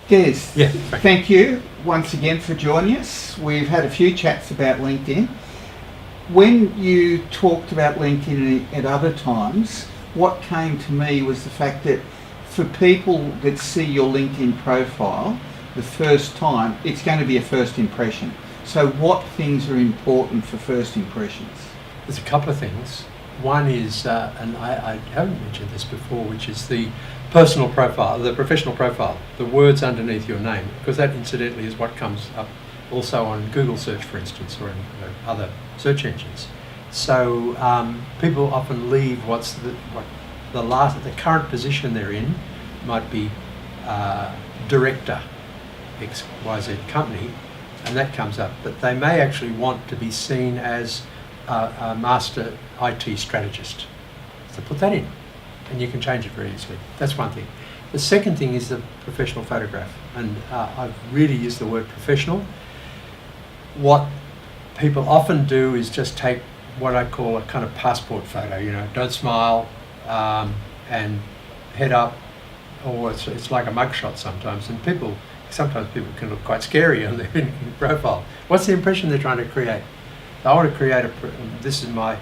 Des, Yeah. thank you once again for joining us. We've had a few chats about LinkedIn. When you talked about LinkedIn at other times, what came to me was the fact that for people that see your LinkedIn profile the first time, it's going to be a first impression. So what things are important for first impressions? There's a couple of things. One is, and I haven't mentioned this before, which is the personal profile, the professional profile, the words underneath your name, because that incidentally is what comes up also on Google search, for instance, or in other search engines. So people often leave the current position they're in might be director XYZ company, and that comes up, but they may actually want to be seen as a master IT strategist. So put that in, and you can change it very easily. That's one thing. The second thing is the professional photograph, and I've really used the word professional. What people often do is just take what I call a kind of passport photo, don't smile, and head up, or it's like a mugshot sometimes, and sometimes people can look quite scary on their profile. What's the impression they're trying to create? I want to create this is my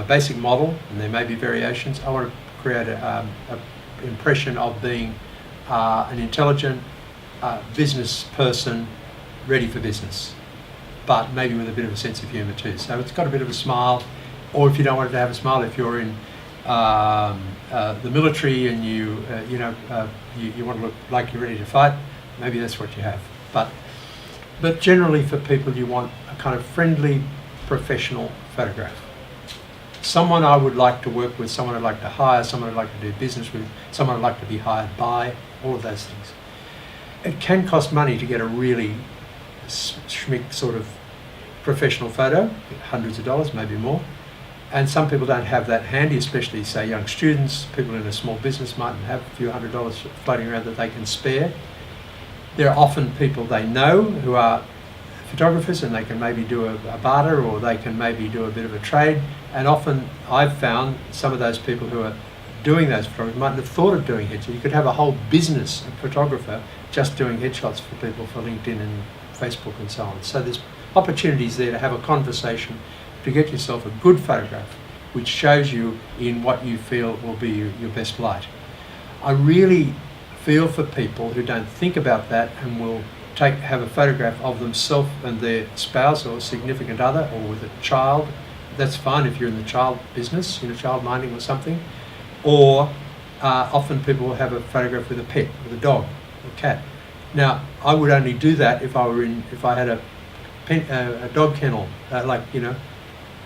basic model, and there may be variations. I want to create a impression of being an intelligent business person ready for business, but maybe with a bit of a sense of humour too. So it's got a bit of a smile, or if you don't want it to have a smile, if you're in the military and you want to look like you're ready to fight, maybe that's what you have. But generally for people, you want a kind of friendly, professional photograph. Someone I would like to work with, someone I'd like to hire, someone I'd like to do business with, someone I'd like to be hired by, all of those things. It can cost money to get a really schmick sort of professional photo, hundreds of dollars, maybe more. And some people don't have that handy, especially say young students, people in a small business mightn't have a few $100s floating around that they can spare. There are often people they know who are photographers, and they can maybe do a barter, or they can maybe do a bit of a trade. And often I've found some of those people who are doing those photographs mightn't have thought of doing headshots. You could have a whole business of photographer just doing headshots for people for LinkedIn and Facebook and so on. So there's opportunities there to have a conversation, to get yourself a good photograph which shows you in what you feel will be your best light. I really feel for people who don't think about that and will have a photograph of themselves and their spouse or significant other, or with a child. That's fine if you're in the child business, child minding or something. Or often people will have a photograph with a pet, with a dog or cat. Now, I would only do that if I had a dog kennel,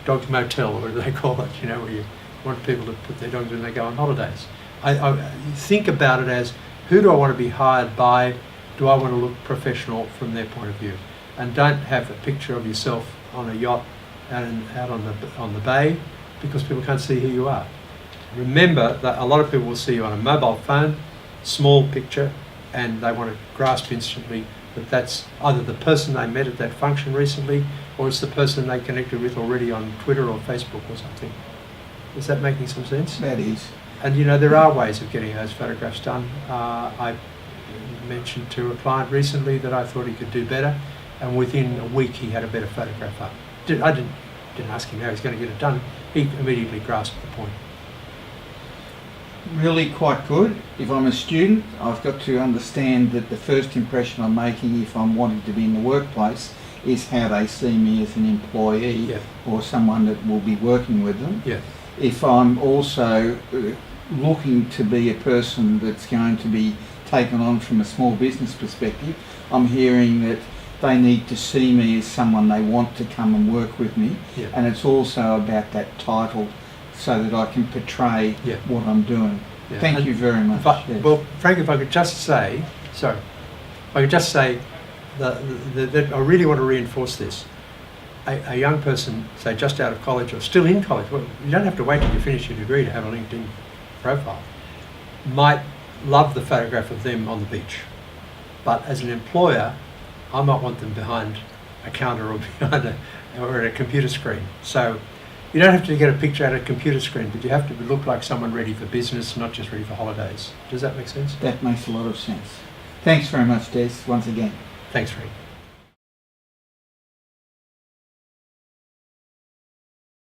dog's motel, or what do they call it, where you want people to put their dogs when they go on holidays. I think about it as, who do I want to be hired by? Do I want to look professional from their point of view? And don't have a picture of yourself on a yacht out on the bay, because people can't see who you are. Remember that a lot of people will see you on a mobile phone, small picture, and they want to grasp instantly that that's either the person they met at that function recently, or it's the person they connected with already on Twitter or Facebook or something. Is that making some sense? That is. And there are ways of getting those photographs done. I mentioned to a client recently that I thought he could do better, and within a week he had a better photograph up. I didn't ask him how he's going to get it done. He immediately grasped the point. Really quite good. If I'm a student, I've got to understand that the first impression I'm making, if I'm wanting to be in the workplace, is how they see me as an employee, or someone that will be working with them. If I'm also looking to be a person that's going to be taken on from a small business perspective, I'm hearing that they need to see me as someone they want to come and work with me. And it's also about that title, so that I can portray what I'm doing. Thank you very much. Well, Frank, if I could just say that I really want to reinforce this. A young person, say just out of college or still in college, well, you don't have to wait till you finish your degree to have a LinkedIn profile, might love the photograph of them on the beach. But as an employer, I might want them behind a counter or or at a computer screen. So you don't have to get a picture at a computer screen, but you have to look like someone ready for business, not just ready for holidays. Does that make sense? That makes a lot of sense. Thanks very much, Des, once again. Thanks, Frank.